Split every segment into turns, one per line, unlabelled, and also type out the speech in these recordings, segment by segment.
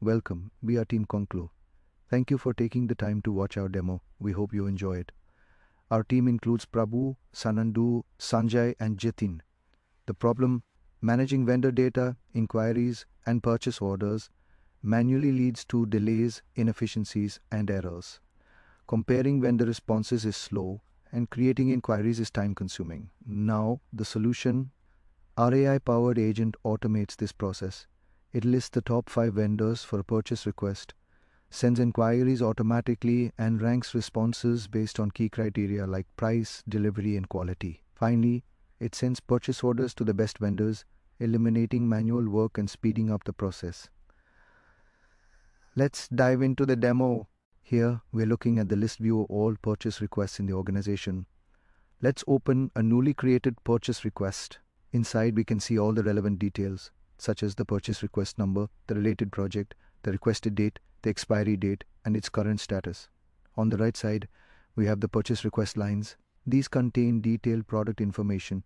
welcome. We are Team CONCLO. Thank you for taking the time to watch our demo. We hope you enjoy it. Our team includes Prabhu, Sanandu, Sanjay, and Jitin. The problem: managing vendor data, inquiries, and purchase orders manually leads to delays, inefficiencies, and errors. Comparing vendor responses is slow, and creating inquiries is time-consuming. Now, the solution: our AI-powered agent automates this process. It lists the top 5 vendors for a purchase request, sends inquiries automatically, and ranks responses based on key criteria like price, delivery, and quality. Finally, it sends purchase orders to the best vendors, eliminating manual work and speeding up the process. Let's dive into the demo. Here, we're looking at the list view of all purchase requests in the organization. Let's open a newly created purchase request. Inside, we can see all the relevant details, such as the purchase request number, the related project, the requested date, the expiry date, and its current status. On the right side, we have the purchase request lines. These contain detailed product information.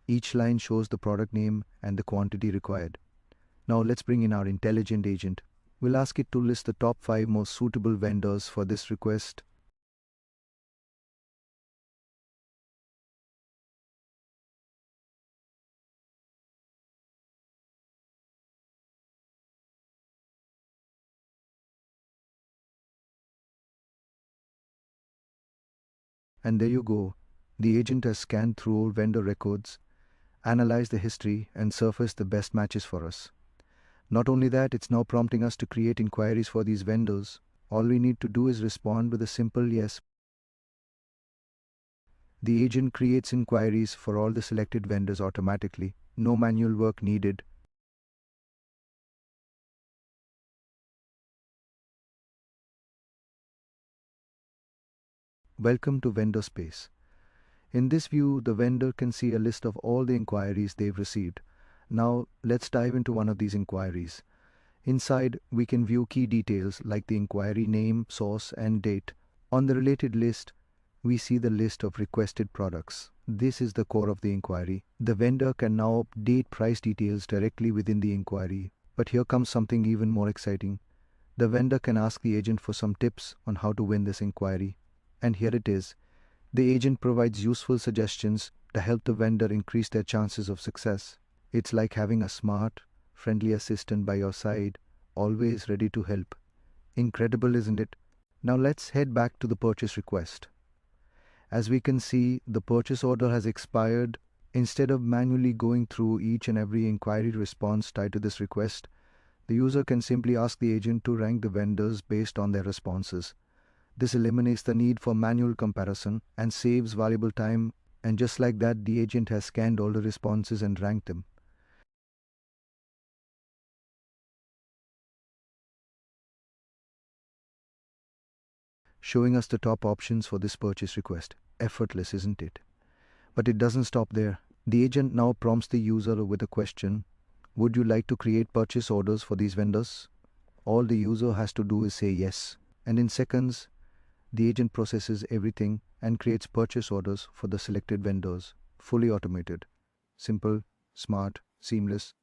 Each line shows the product name and the quantity required. Now let's bring in our intelligent agent. We'll ask it to list the top 5 most suitable vendors for this request. And there you go. The agent has scanned through all vendor records, analyzed the history, and surfaced the best matches for us. Not only that, it's now prompting us to create inquiries for these vendors. All we need to do is respond with a simple yes. The agent creates inquiries for all the selected vendors automatically. No manual work needed. Welcome to Vendor Space. In this view, the vendor can see a list of all the inquiries they've received. Now, let's dive into one of these inquiries. Inside, we can view key details like the inquiry name, source, and date. On the related list, we see the list of requested products. This is the core of the inquiry. The vendor can now update price details directly within the inquiry. But here comes something even more exciting. The vendor can ask the agent for some tips on how to win this inquiry. And here it is. The agent provides useful suggestions to help the vendor increase their chances of success. It's like having a smart, friendly assistant by your side, always ready to help. Incredible, isn't it? Now let's head back to the purchase request. As we can see, the purchase order has expired. Instead of manually going through each and every inquiry response tied to this request, the user can simply ask the agent to rank the vendors based on their responses. This eliminates the need for manual comparison and saves valuable time. And just like that, the agent has scanned all the responses and ranked them. Showing us the top options for this purchase request. Effortless, isn't it? But it doesn't stop there. The agent now prompts the user with a question: would you like to create purchase orders for these vendors? All the user has to do is say yes. And in seconds, the agent processes everything and creates purchase orders for the selected vendors, fully automated. Simple, smart, seamless,